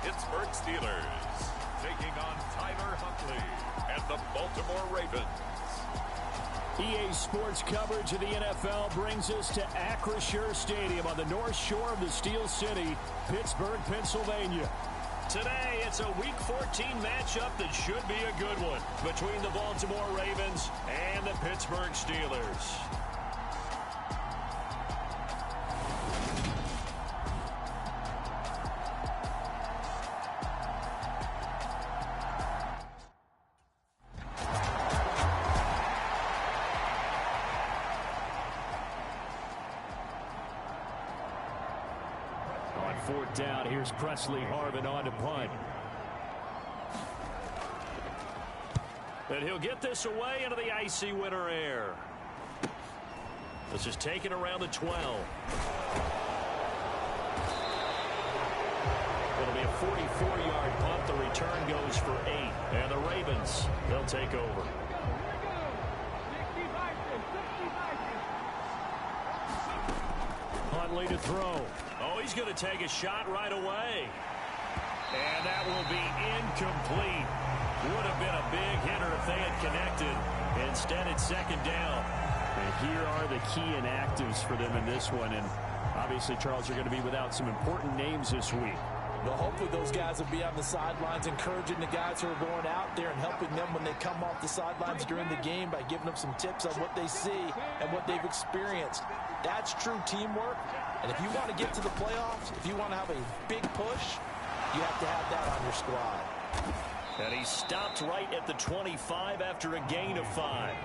Pittsburgh Steelers, taking on Tyler Huntley and the Baltimore Ravens. EA Sports coverage of the NFL brings us to Acrisure Stadium on the north shore of the Steel City, Pittsburgh, Pennsylvania. Today, it's a Week 14 matchup that should be a good one between the Baltimore Ravens and the Pittsburgh Steelers. Fourth down, here's Presley Harvin on to punt. And he'll get this away into the icy winter air. This is taken around the 12. It'll be a 44-yard punt. The return goes for 8. And the Ravens, they'll take over. Huntley to throw. Oh, he's going to take a shot right away. And that will be incomplete. Would have been a big hitter if they had connected. Instead, it's second down. And here are the key inactives for them in this one. And obviously, Charles, are going to be without some important names this week. Well, hopefully those guys will be on the sidelines, encouraging the guys who are going out there and helping them when they come off the sidelines during the game by giving them some tips on what they see and what they've experienced. That's true teamwork. And if you want to get to the playoffs, if you want to have a big push, you have to have that on your squad. And he stopped right at the 25 after a gain of 5.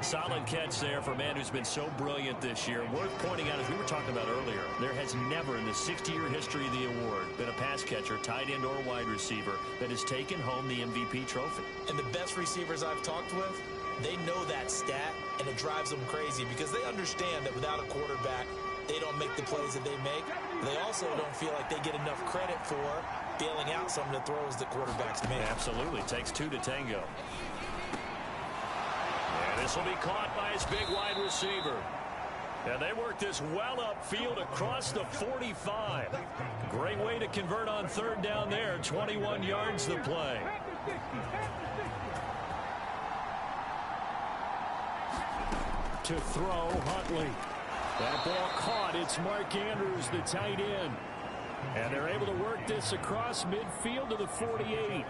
Solid catch there for a man who's been so brilliant this year. Worth pointing out, as we were talking about earlier, there has never in the 60-year history of the award been a pass catcher, tight end, or wide receiver that has taken home the MVP trophy. And the best receivers I've talked with, they know that stat, and it drives them crazy because they understand that without a quarterback, they don't make the plays that they make. They also don't feel like they get enough credit for bailing out some of the throws that quarterbacks make. Absolutely. Takes 2 to tango. And this will be caught by his big wide receiver. And they work this well upfield across the 45. Great way to convert on third down there. 21 yards the play. To throw, Huntley. That ball caught. It's Mark Andrews, the tight end. And they're able to work this across midfield to the 48.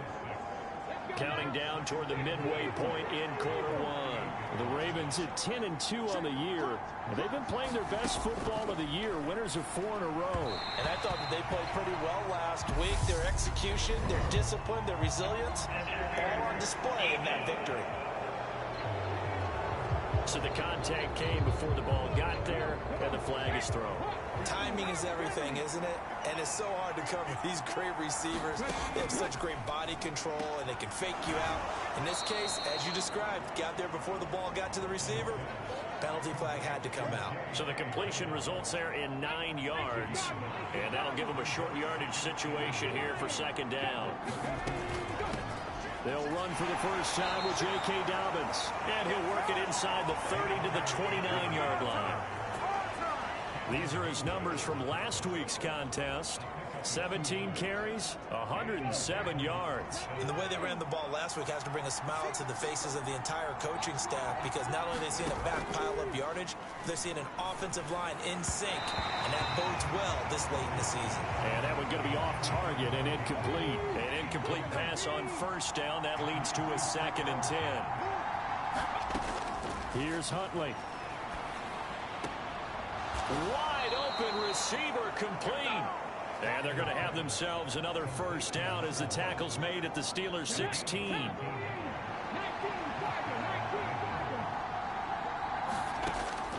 Counting down toward the midway point in quarter one. The Ravens at 10-2 on the year. They've been playing their best football of the year. Winners of 4 in a row. And I thought that they played pretty well last week. Their execution, their discipline, their resilience, all on display in that victory. So the contact came before the ball got there, and the flag is thrown. Timing is everything, isn't it? And it's so hard to cover these great receivers. They have such great body control, and they can fake you out. In this case, as you described, got there before the ball got to the receiver. Penalty flag had to come out. So the completion results there in 9 yards, and that'll give them a short yardage situation here for second down. They'll run for the first time with J.K. Dobbins. And he'll work it inside the 30 to the 29-yard line. These are his numbers from last week's contest. 17 carries, 107 yards. And the way they ran the ball last week has to bring a smile to the faces of the entire coaching staff, because not only are they seeing a back pile up yardage, they're seeing an offensive line in sync, and that bodes well this late in the season. And that one's going to be off target and incomplete. An incomplete pass on first down. That leads to a 2nd and 10. Here's Huntley. Wide open receiver, complete. And they're going to have themselves another first down as the tackle's made at the Steelers' 16.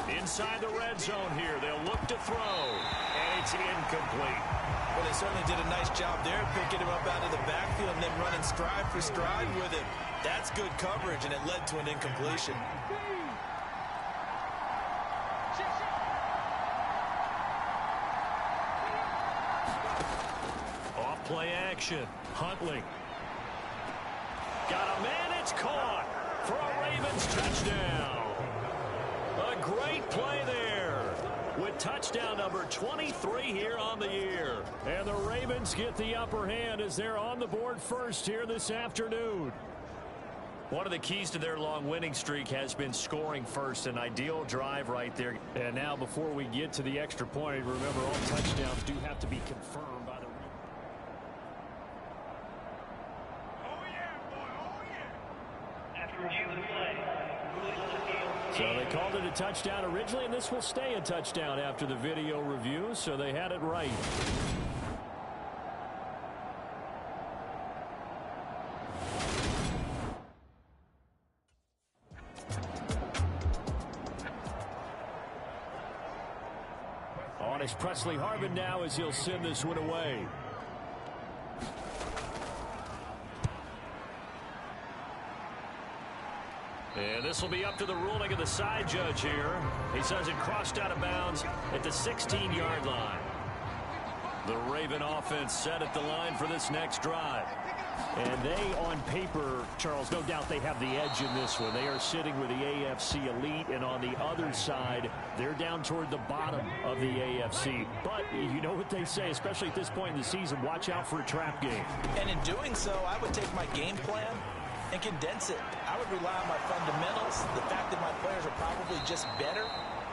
Inside the red zone here. They'll look to throw. And it's incomplete. Well, they certainly did a nice job there, picking him up out of the backfield and then running stride for stride with him. That's good coverage, and it led to an incompletion. Play action. Huntley. Got a man. It's caught for a Ravens touchdown. A great play there. with touchdown number 23 here on the year. And the Ravens get the upper hand as they're on the board first here this afternoon. One of the keys to their long winning streak has been scoring first. An ideal drive right there. And now before we get to the extra point, remember all touchdowns do have to be confirmed by the... So they called it a touchdown originally, and this will stay a touchdown after the video review, so they had it right. On is Presley Harvin now as he'll send this one away. And this will be up to the ruling of the side judge here. He says it crossed out of bounds at the 16-yard line. The Raven offense set at the line for this next drive. And they, on paper, Charles, no doubt they have the edge in this one. They are sitting with the AFC elite, and on the other side, they're down toward the bottom of the AFC. But you know what they say, especially at this point in the season, watch out for a trap game. And in doing so, I would take my game plan and condense it. I would rely on my fundamentals, the fact that my players are probably just better,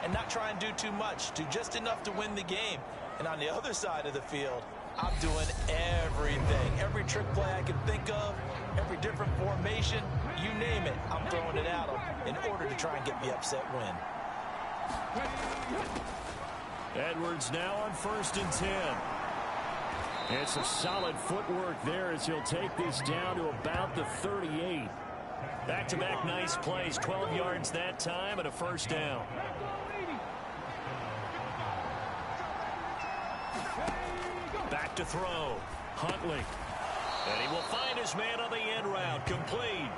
and not try and do too much, do just enough to win the game. And on the other side of the field, I'm doing everything. Every trick play I can think of, every different formation, you name it, I'm throwing it at them in order to try and get the upset win. Edwards now on 1st and 10. It's a solid footwork there as he'll take this down to about the 38. Back-to-back nice plays, 12 yards that time and a first down. Back to throw. Huntley. And he will find his man on the end route. Complete.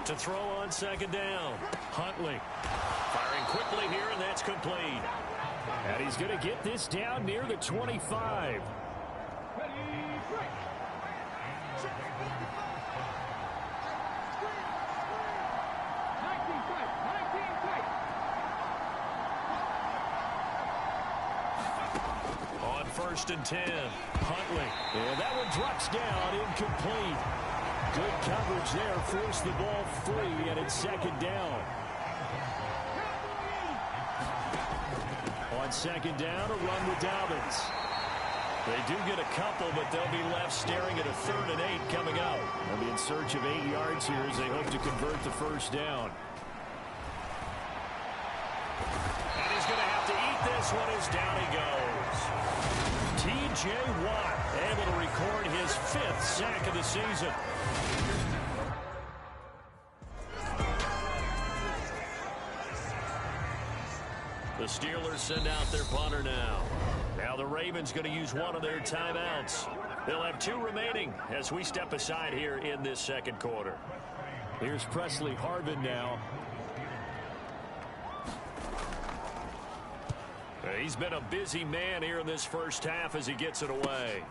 To throw on 2nd down. Huntley. Firing quickly here, and that's complete. And he's going to get this down near the 25. On 1st and 10. Huntley. And that one drops down, incomplete. Good coverage there, forced the ball free, and it's 2nd down. On 2nd down, a run with Dobbins. They do get a couple, but they'll be left staring at a 3rd and 8 coming up. They'll be in search of 8 yards here as they hope to convert the first down. And he's going to have to eat this one as down he goes. T.J. Watt able to record his 5th sack of the season. The Steelers send out their punter now. Now the Ravens going to use one of their timeouts. They'll have 2 remaining as we step aside here in this 2nd quarter. Here's Presley Harvin now. He's been a busy man here in this first half as he gets it away.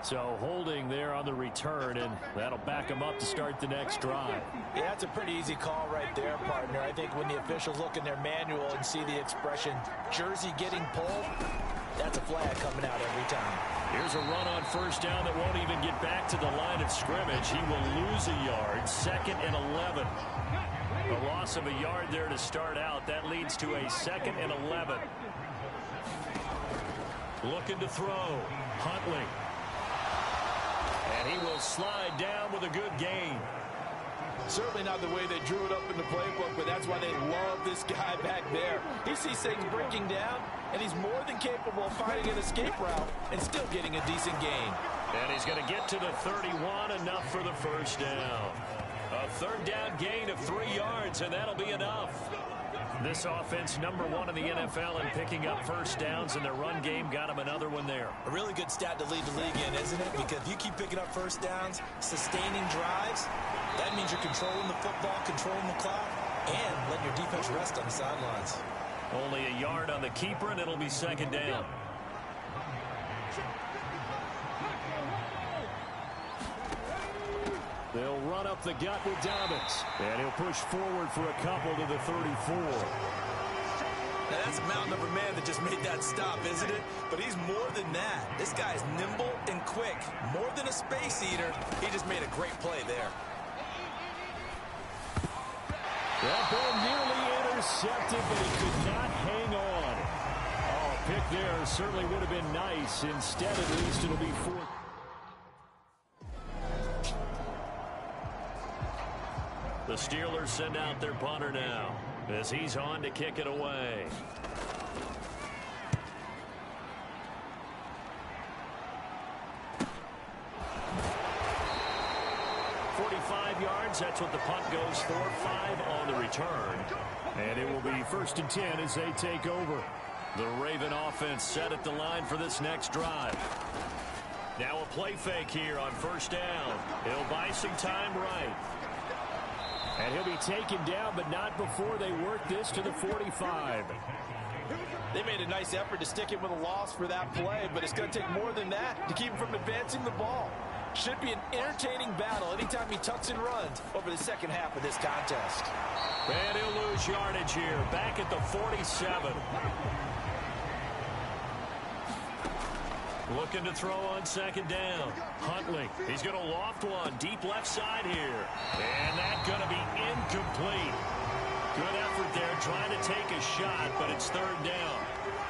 So holding there on the return, and that'll back him up to start the next drive. Yeah, that's a pretty easy call right there, partner. I think when the officials look in their manual and see the expression, jersey getting pulled, that's a flag coming out every time. Here's a run on 1st down that won't even get back to the line of scrimmage. He will lose a yard, 2nd and 11. A loss of a yard there to start out. That leads to a 2nd and 11. Looking to throw. Huntley. And he will slide down with a good gain. Certainly not the way they drew it up in the playbook, but that's why they love this guy back there. He sees things breaking down, and he's more than capable of finding an escape route and still getting a decent gain. And he's going to get to the 31, enough for the first down. A 3rd down gain of 3 yards, and that'll be enough. This offense #1 in the NFL in picking up first downs, and their run game got them another one there. A really good stat to lead the league in, isn't it? Because if you keep picking up first downs, sustaining drives, that means you're controlling the football, controlling the clock, and letting your defense rest on the sidelines. Only a yard on the keeper, and it'll be second down. They'll run up the gut with Dobbins. And he'll push forward for a couple to the 34. Now, that's a mountain of a man that just made that stop, isn't it? But he's more than that. This guy's nimble and quick. More than a space eater, he just made a great play there. That ball nearly intercepted, but he could not hang on. Oh, a pick there certainly would have been nice. Instead, at least, it'll be 4. The Steelers send out their punter now as he's on to kick it away. Yards. That's what the punt goes for. 5 on the return. And it will be 1st and 10 as they take over. The Raven offense set at the line for this next drive. Now a play fake here on 1st down. He'll buy some time right. And he'll be taken down, but not before they work this to the 45. They made a nice effort to stick him with a loss for that play, but it's going to take more than that to keep him from advancing the ball. Should be an entertaining battle anytime he tucks and runs over the second half of this contest. And he'll lose yardage here, back at the 47. Looking to throw on 2nd down. Huntley, he's going to loft one deep left side here. And that's going to be incomplete. Good effort there trying to take a shot, but it's 3rd down.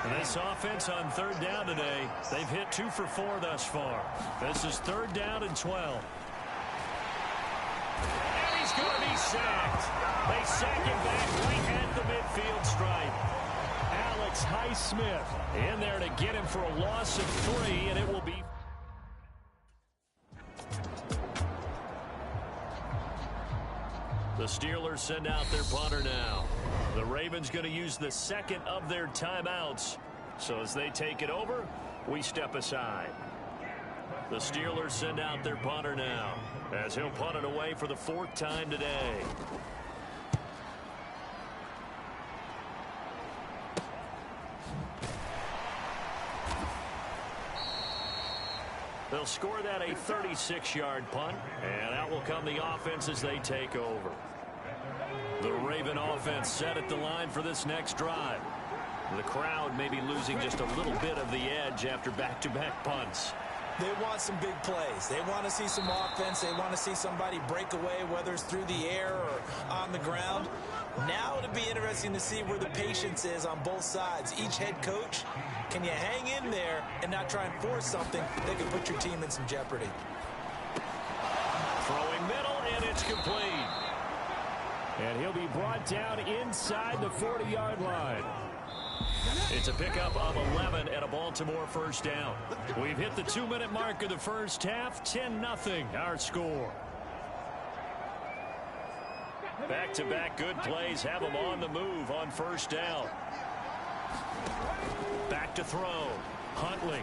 And this offense on 3rd down today, they've hit 2 for 4 thus far. This is 3rd down and 12. And he's going to be sacked. They sack him back right at the midfield stripe. Alex Highsmith in there to get him for a loss of 3, and it will be. The Steelers send out their punter now. The Ravens going to use the 2nd of their timeouts. So as they take it over, we step aside. The Steelers send out their punter now as he'll punt it away for the 4th time today. They'll score that a 36-yard punt, and out will come the offense as they take over. The Raven offense set at the line for this next drive. The crowd may be losing just a little bit of the edge after back-to-back punts. They want some big plays. They want to see some offense. They want to see somebody break away, whether it's through the air or on the ground. Now it'll be interesting to see where the patience is on both sides. Each head coach, can you hang in there and not try and force something that can put your team in some jeopardy? Throwing middle, and it's complete. And he'll be brought down inside the 40-yard line. It's a pickup of 11 and a Baltimore 1st down. We've hit the 2-minute mark of the first half. 10-0 our score. Back-to-back good plays have them on the move on 1st down. Back to throw. Huntley.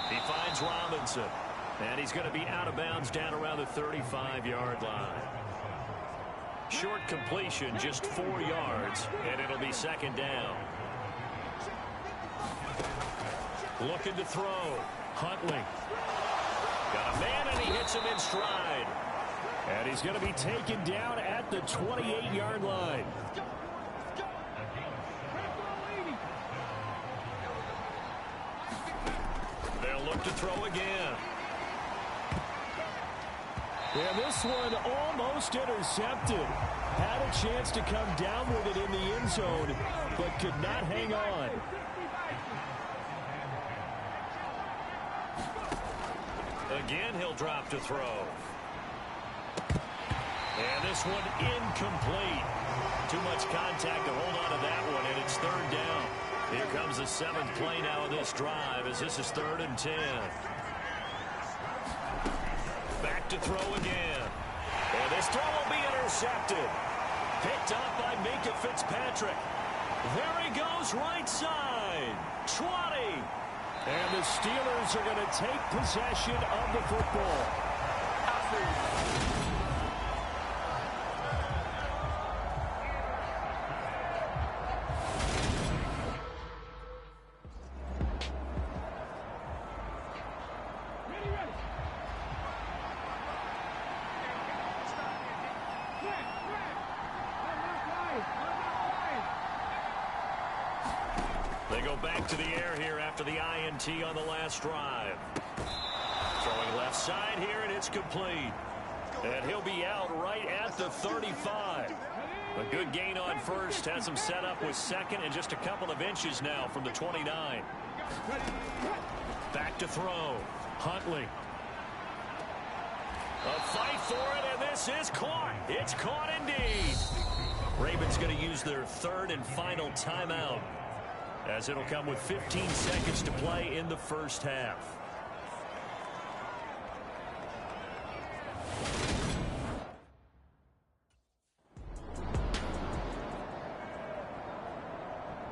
He finds Robinson. And he's going to be out of bounds down around the 35-yard line. Short completion, just 4 yards, and it'll be 2nd down. Looking to throw. Huntley. Got a man, and he hits him in stride. And he's going to be taken down at the 28-yard line. They'll look to throw again. And this one almost intercepted. Had a chance to come down with it in the end zone, but could not hang on. Again, he'll drop to throw. And this one incomplete. Too much contact to hold on to that one, and it's 3rd down. Here comes the 7th play now of this drive as this is 3rd and 10. Back to throw again. And this throw will be intercepted. Picked up by Minkah Fitzpatrick. There he goes, right side. 20. And the Steelers are going to take possession of the football. They go back to the air here after the INT on the last drive. Throwing left side here, and it's complete. And he'll be out right at the 35. A good gain on first. Has him set up with second and just a couple of inches now from the 29. Back to throw. Huntley. A fight for it, and this is caught. It's caught indeed. Ravens going to use their third and final timeout, as it'll come with 15 seconds to play in the first half.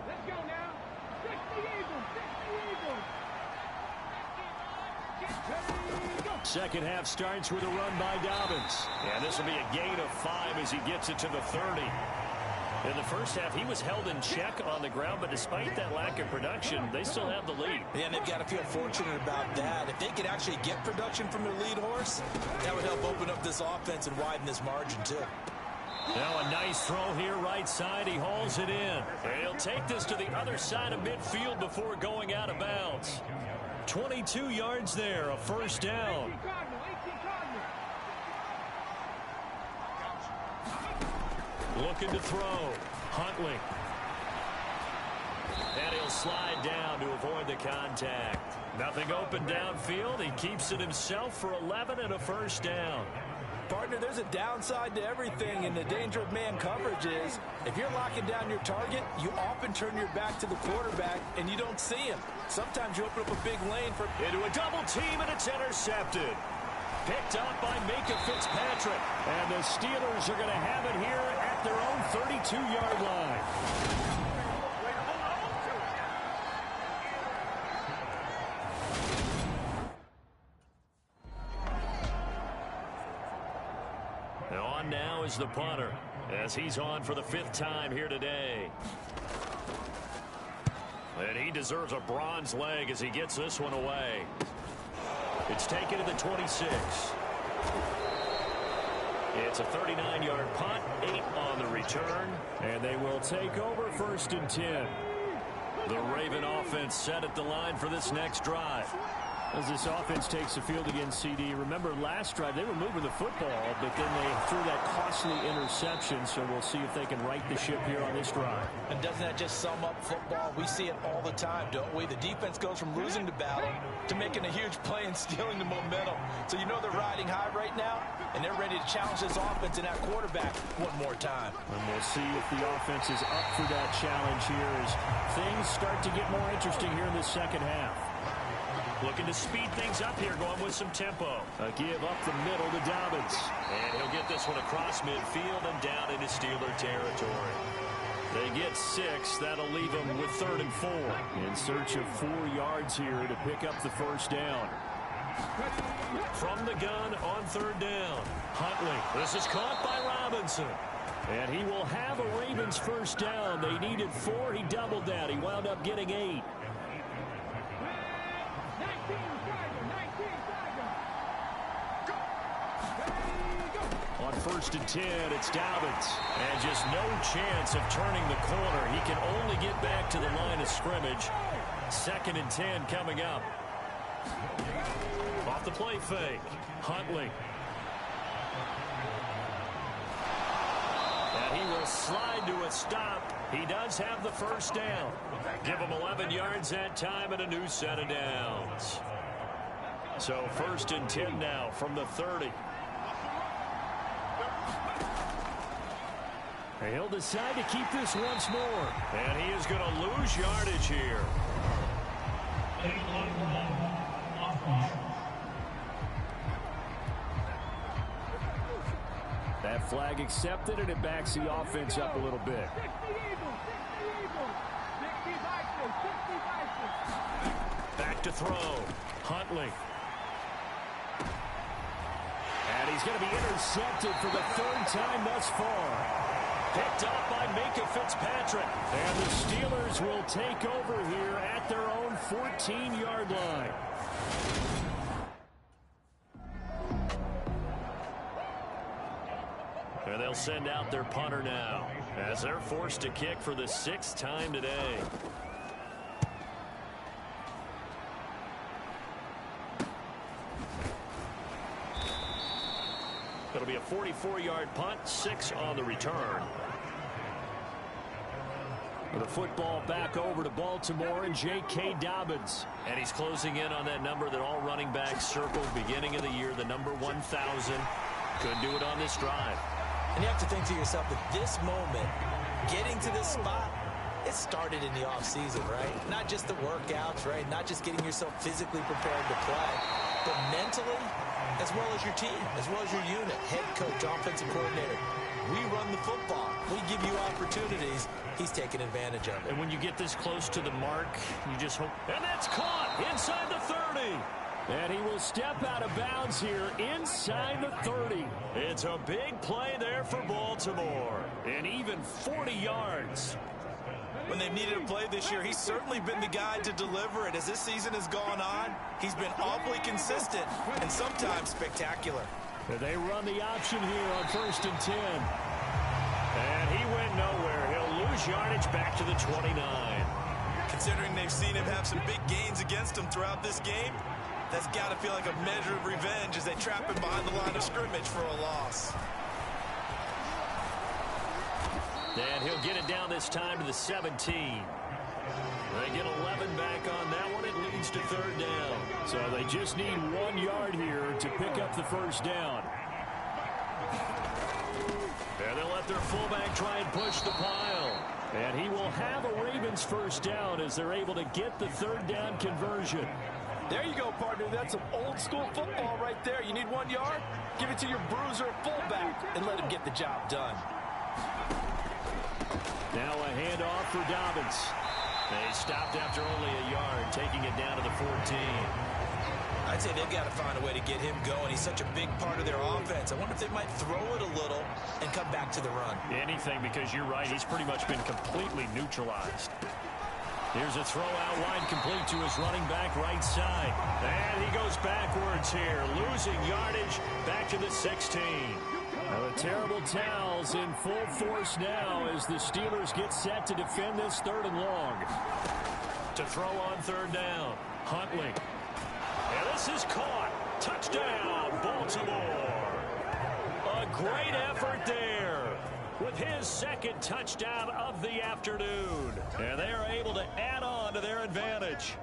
Let's go now. 60 Eagles. 60 Eagles. Second half starts with a run by Dobbins. And this will be a gain of 5 as he gets it to the 30. In the first half, he was held in check on the ground, but despite that lack of production, they still have the lead. Yeah, and they've got to feel fortunate about that. If they could actually get production from their lead horse, that would help open up this offense and widen this margin, too. Now a nice throw here right side. He hauls it in. And he'll take this to the other side of midfield before going out of bounds. 22 yards there, a first down. 18 Cardinal. Looking to throw. Huntley. And he'll slide down to avoid the contact. Nothing open downfield. He keeps it himself for 11 and a first down. Partner, there's a downside to everything, and the danger of man coverage is if you're locking down your target, you often turn your back to the quarterback and you don't see him. Sometimes you open up a big lane for... Into a double team, and it's intercepted. Picked up by Minkah Fitzpatrick. And the Steelers are going to have it here at their own 32-yard line. And on now is the punter, as he's on for the 5th time here today. And he deserves a bronze leg as he gets this one away. It's taken to the 26. It's a 39-yard punt, 8 on the return. And they will take over 1st and 10. The Raven offense set at the line for this next drive. As this offense takes the field against CD, remember last drive they were moving the football, but then they threw that costly interception, so we'll see if they can right the ship here on this drive. And doesn't that just sum up football? We see it all the time, don't we? The defense goes from losing the battle to making a huge play and stealing the momentum. So you know they're riding high right now, and they're ready to challenge this offense and that quarterback one more time. And we'll see if the offense is up for that challenge here as things start to get more interesting here in the second half. Looking to speed things up here, going with some tempo. A give up the middle to Dobbins. And he'll get this one across midfield and down into Steeler territory. They get 6. That'll leave them with 3rd and 4. In search of 4 yards here to pick up the first down. From the gun on 3rd down. Huntley. This is caught by Robinson. And he will have a Ravens first down. They needed 4. He doubled that. He wound up getting 8. On 1st and 10, it's Dobbins. And just no chance of turning the corner. He can only get back to the line of scrimmage. 2nd and 10 coming up. Off the play fake. Huntley. And he will slide to a stop. He does have the first down. Give him 11 yards that time and a new set of downs. So 1st and 10 now from the 30. He'll decide to keep this once more. And he is going to lose yardage here. That That flag accepted, and it backs the offense up a little bit. 60 Eagles, 60 Eagles. 60 Back to throw. Huntley. And he's going to be intercepted for the third time thus far. Picked up by Minkah Fitzpatrick. And the Steelers will take over here at their own 14-yard line. And they'll send out their punter now as they're forced to kick for the 6th time today. It'll be a 44-yard punt, 6 on the return. The football back over to Baltimore and J.K. Dobbins. And he's closing in on that number that all running backs circled beginning of the year, the number 1,000. Couldn't do it on this drive. And you have to think to yourself that this moment, getting to this spot, it started in the offseason, right? Not just the workouts, right? Not just getting yourself physically prepared to play, but mentally, as well as your team, as well as your unit, head coach, offensive coordinator. We run the football. We give you opportunities. He's taking advantage of it. And when you get this close to the mark, you just hope. And that's caught inside the 30. And he will step out of bounds here inside the 30. It's a big play there for Baltimore. And even 40 yards. When they've needed a play this year, he's certainly been the guy to deliver it. As this season has gone on, he's been awfully consistent and sometimes spectacular. They run the option here on 1st and 10. And he went nowhere. He'll lose yardage back to the 29. Considering they've seen him have some big gains against him throughout this game, that's got to feel like a measure of revenge as they trap him behind the line of scrimmage for a loss. And he'll get it down this time to the 17. They get 11 back on that one. It leads to 3rd down. So they just need 1 yard here to pick up the 1st down. And they'll let their fullback try and push the pile. And he will have a Ravens 1st down as they're able to get the 3rd down conversion. There you go, partner. That's some old-school football right there. You need 1 yard? Give it to your bruiser fullback and let him get the job done. Now a handoff for Dobbins. They stopped after only a yard, taking it down to the 14. I'd say they've got to find a way to get him going. He's such a big part of their offense. I wonder if they might throw it a little and come back to the run. Anything, because you're right. He's pretty much been completely neutralized. Here's a throw out wide, complete to his running back right side. And he goes backwards here, losing yardage back to the 16. Now the terrible towels in full force now as the Steelers get set to defend this 3rd and long. To throw on 3rd down, Huntley. And this is caught. Touchdown, Baltimore. A great effort there with his 2nd touchdown of the afternoon. And they are able to add on to their advantage.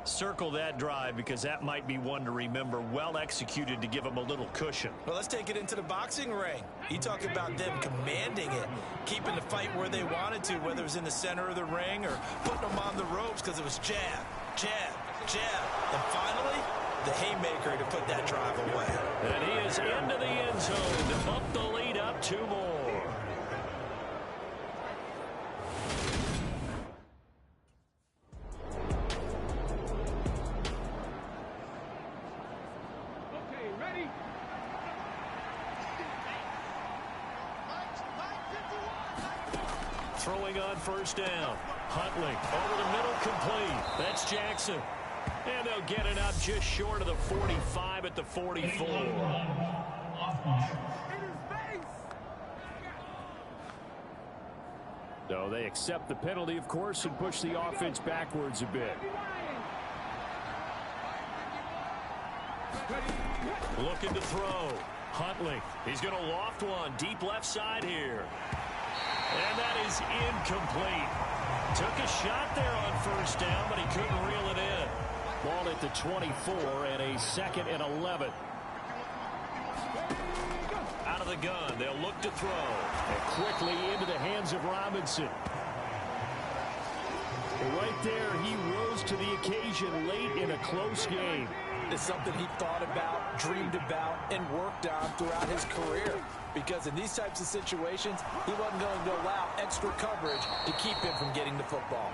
Circle that drive because that might be one to remember. Well executed to give them a little cushion. Well, let's take it into the boxing ring. You talk about them commanding it, keeping the fight where they wanted to, whether it was in the center of the ring or putting them on the ropes because it was jab, jab, jab. And finally, the haymaker to put that drive away. And he is into the end zone to bump the lead up 2 more. Throwing on 1st down. Huntley over the middle, complete. That's Jackson. And they'll get it up just short of the 45 at the 44. So they accept the penalty, of course, and push the offense backwards a bit. Looking to throw. Huntley. He's going to loft one deep left side here. And that is incomplete. Took a shot there on 1st down, but he couldn't reel it in. Ball at the 24 and a 2nd and 11. Out of the gun, they'll look to throw. And quickly into the hands of Robinson. Right there, he rose to the occasion late in a close game. is something he thought about, dreamed about, and worked on throughout his career. Because in these types of situations, he wasn't going to allow extra coverage to keep him from getting the football.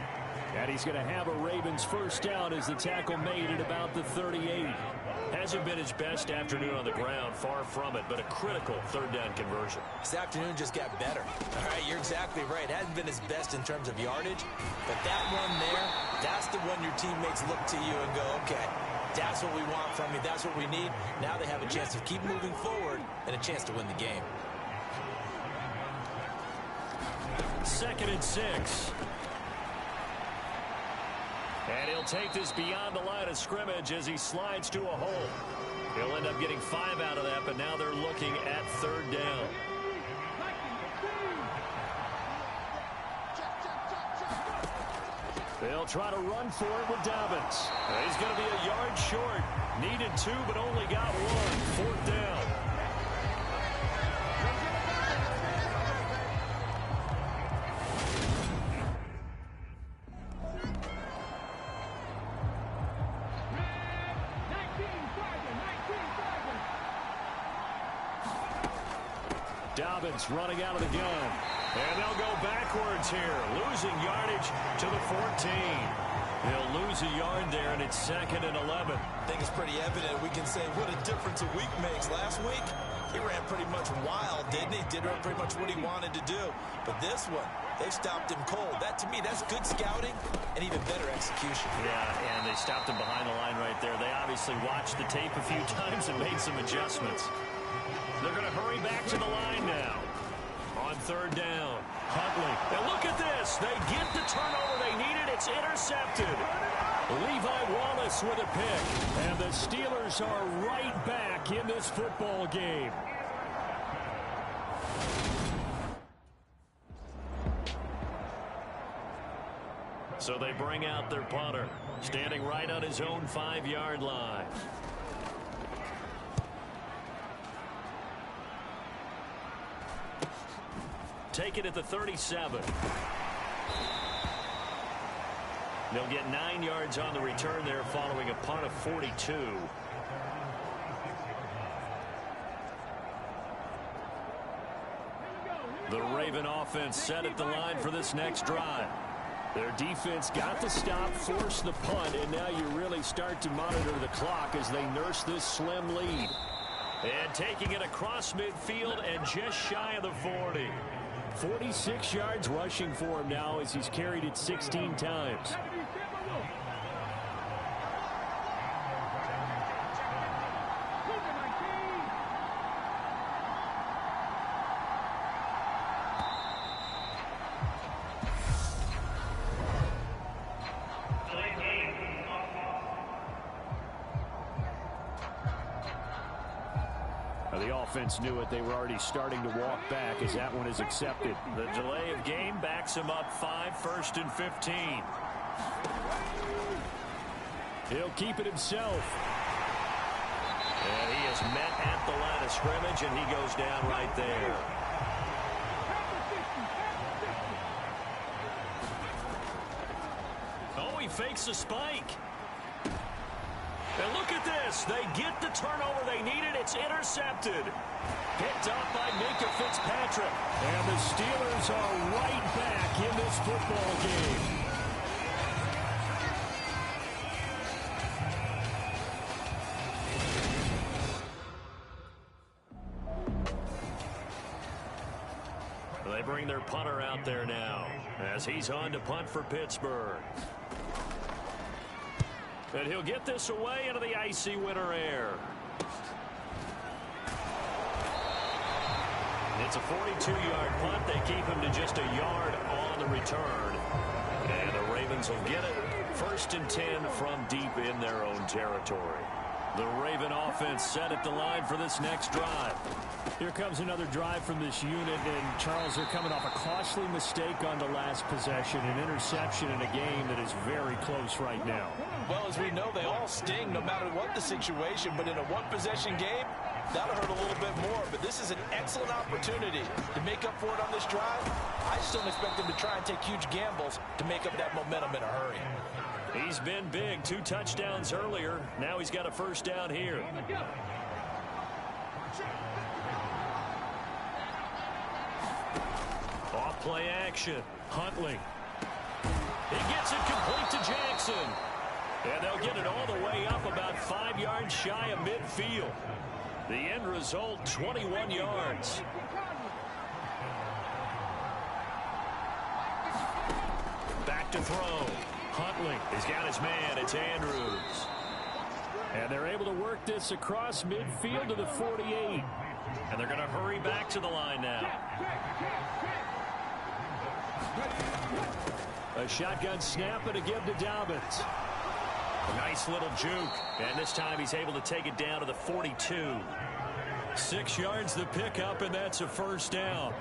And he's going to have a Ravens first down as the tackle made at about the 38. Hasn't been his best afternoon on the ground, far from it, but a critical third down conversion. This afternoon just got better. All right, you're exactly right. It hasn't been his best in terms of yardage, but that run there, that's the one your teammates look to you and go, okay, that's what we want from you. That's what we need. Now they have a chance to keep moving forward and a chance to win the game. 2nd and 6. And he'll take this beyond the line of scrimmage as he slides to a hole. He'll end up getting 5 out of that, but now they're looking at 3rd down. They'll try to run for it with Dobbins. He's going to be a yard short. Needed 2, but only got 1. 4th down. Dobbins running out of the gun. And they'll go backwards here, losing yardage to the 14. They'll lose a yard there, and it's 2nd and 11. I think it's pretty evident. We can say what a difference a week makes. Last week, he ran pretty much wild, didn't he? Did pretty much what he wanted to do. But this one, they stopped him cold. That, to me, that's good scouting and even better execution. Yeah, and they stopped him behind the line right there. They obviously watched the tape a few times and made some adjustments. They're going to hurry back to the line now. On 3rd down, Huntley. And look at this. They get the turnover they needed. It's intercepted. Levi Wallace with a pick. And the Steelers are right back in this football game. So they bring out their punter, standing right on his own 5-yard line. Take it at the 37. They'll get 9 yards on the return there following a punt of 42. The Raven offense set at the line for this next drive. Their defense got the stop, forced the punt, and now you really start to monitor the clock as they nurse this slim lead. And taking it across midfield and just shy of the 40. 46 yards rushing for him now as he's carried it 16 times. The offense knew it. They were already starting to walk back as that one is accepted. The delay of game backs him up 5, 1st and 15. He'll keep it himself. And he is met at the line of scrimmage, and he goes down right there. Oh, he fakes a spike. And look at this. They get the turnover they needed. It's intercepted. Picked up by Minkah Fitzpatrick. And the Steelers are right back in this football game. They bring their punter out there now as he's on to punt for Pittsburgh. And he'll get this away into the icy winter air. It's a 42-yard punt. They keep him to just a yard on the return. And the Ravens will get it 1st and 10 from deep in their own territory. The Raven offense set at the line for this next drive. Here comes another drive from this unit, and Charles, they're coming off a costly mistake on the last possession, an interception in a game that is very close right now. Well, as we know, they all sting no matter what the situation, but in a one-possession game, That'll hurt a little bit more, but this is an excellent opportunity to make up for it on this drive. I just don't expect them to try and take huge gambles to make up that momentum in a hurry. He's been big. 2 touchdowns earlier. Now he's got a first down here. Off play action. Huntley. He gets it complete to Jackson. And they'll get it all the way up about 5 yards shy of midfield. The end result, 21 yards. Back to throw. Huntley has got his man. It's Andrews. And they're able to work this across midfield to the 48. And they're going to hurry back to the line now. A shotgun snap and a give to Dobbins. A nice little juke. And this time he's able to take it down to the 42. 6 yards the pickup, and that's a first down.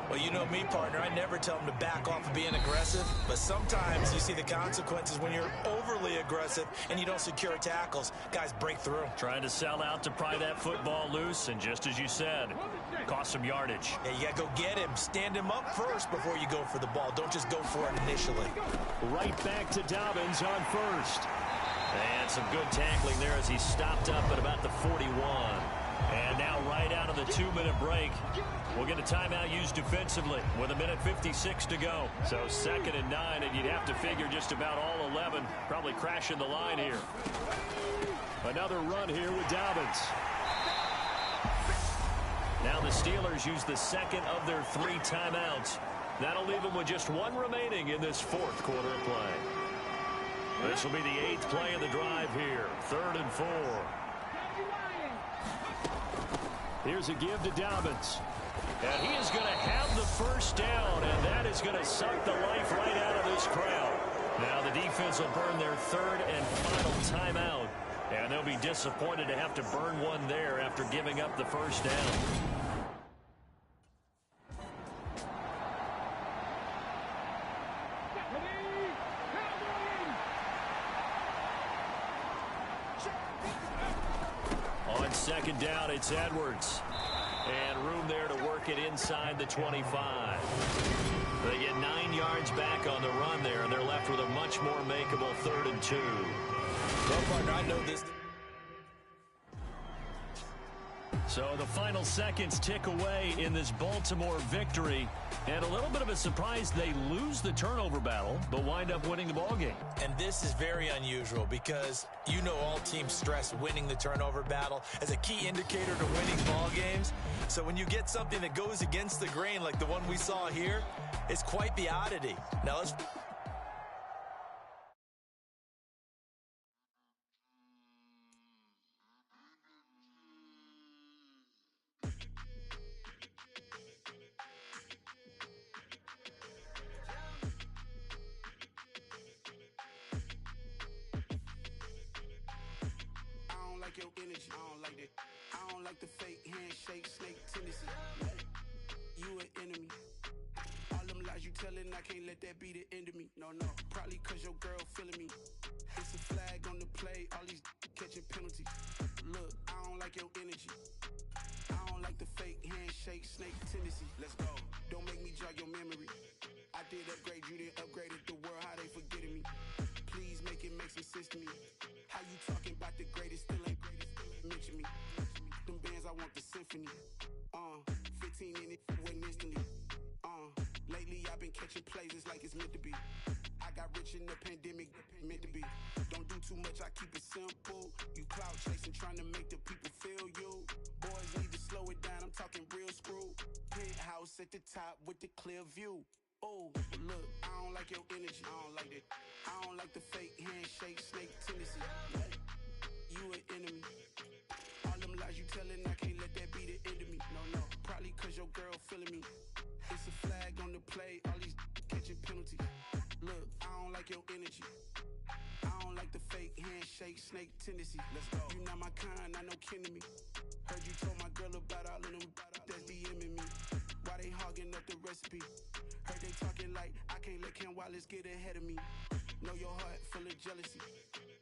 Well, you know me, partner. I never tell them to back off of being aggressive, but sometimes you see the consequences when you're overly aggressive and you don't secure tackles. Guys break through. Trying to sell out to pry that football loose, and just as you said, cost some yardage. Yeah, you got to go get him. Stand him up first before you go for the ball. Don't just go for it initially. Right back to Dobbins on first. And some good tackling there as he stopped up at about the 41. And now right out of the 2-minute break, we'll get a timeout used defensively with 1:56 to go. So 2nd and 9, and you'd have to figure just about all 11 probably crashing the line here. Another run here with Dobbins. Now the Steelers use the second of their 3 timeouts. That'll leave them with just 1 remaining in this 4th quarter of play. This will be the 8th play of the drive here. 3rd and 4. Here's a give to Dobbins. And he is going to have the first down, and that is going to suck the life right out of this crowd. Now the defense will burn their 3rd and final timeout, and they'll be disappointed to have to burn one there after giving up the first down. On 2nd down, it's Edwards. And room there to work it inside the 25. They get 9 yards back on the run there, and they're left with a much more makeable 3rd and 2. Well, partner, I know this. So the final seconds tick away in this Baltimore victory. And a little bit of a surprise, they lose the turnover battle, but wind up winning the ballgame. And this is very unusual because you know all teams stress winning the turnover battle as a key indicator to winning ball games. So when you get something that goes against the grain like the one we saw here, it's quite the oddity. Now let's... Your energy, I don't like that. I don't like the fake handshake, snake tendency. You an enemy. All them lies you telling, I can't let that be the end of me. No, probably cause your girl feeling me. It's a flag on the play, all these catching penalties. Look, I don't like your energy. I don't like the fake handshake, snake tendency. Let's go. Don't make me jog your memory. I did upgrade, you didn't upgrade it. The world, how they forgetting me. Please make it make some sense to me. How you talking about the greatest, still ain't greatest, mention me. Them bands, I want the symphony. 15 in it, went instantly. Lately I've been catching plays, it's like it's meant to be. I got rich in the pandemic, meant to be. Don't do too much, I keep it simple. You cloud chasing, trying to make the people feel you. Boys need to slow it down, I'm talking real screw. Penthouse at the top with the clear view. Oh, look, I don't like your energy, I don't like that. I don't like the fake handshake, snake tendency. You an enemy. All them lies you telling, I can't let that be the end of me. No, probably cause your girl feeling me. It's a flag on the play, all these catching penalties. Look, I don't like your energy. I don't like the fake handshake, snake tendency. Let's go. You not my kind, I know kin to me. Heard you told my girl about all of them that's DMing me. Why they hogging up the recipe? Heard they talking like I can't let Ken Wallace get ahead of me. Know your heart full of jealousy.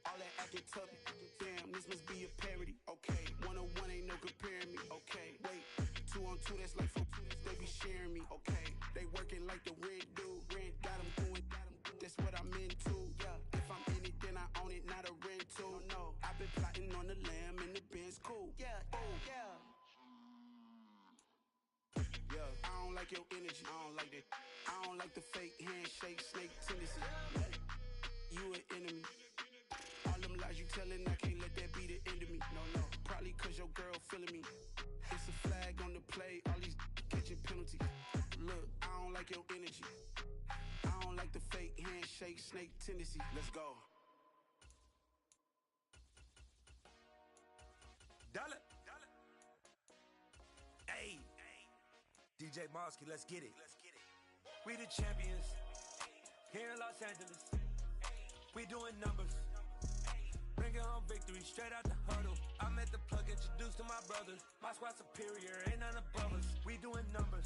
All that acting tough, damn, this must be a parody. Okay, 101 ain't no comparing me. Okay, wait, 2 on 2, that's like 4. They be sharing me. Okay, they working like the rent do. Rent got them going. That's what I'm into. Yeah, if I'm in it, then I own it, not a rental. No, I've been plotting on the lamb and the Benz cool. Yeah, oh yeah. Yeah, I don't like your energy. I don't like that. I don't like the fake handshake, snake tendency. You an enemy. All them lies you telling, I can't let that be the end of me. No, probably cause your girl feeling me. It's a flag on the play, all these catching penalties. Look, I don't like your energy. I don't like the fake handshake, snake tendency. Let's go. Dollar. Hey. DJ Mosky, let's get it. We the champions here in Los Angeles. We doing numbers. Bringing home victory straight out the huddle. I'm at the plug, introduced to my brothers. My squad superior, ain't none above us. We doing numbers.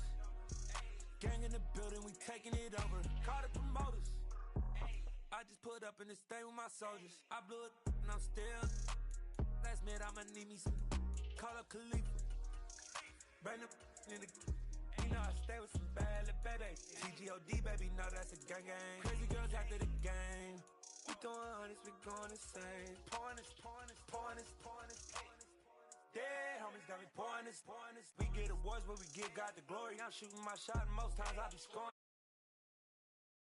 Gang in the building, we taking it over. Call the promoters. I just put up in this thing with my soldiers. I blew it and I'm still. Last minute I'ma need me some. Call up Khalifa. Bring them in the. You know I stay with some bad little baby. TGOD, baby, know that's a gang gang. Crazy girls after the game. We throwing hundreds, we going insane. Pouring this. Dead homies got me pouring this. We get awards, but we give God the glory. I'm shooting my shot, and most times I be scoring.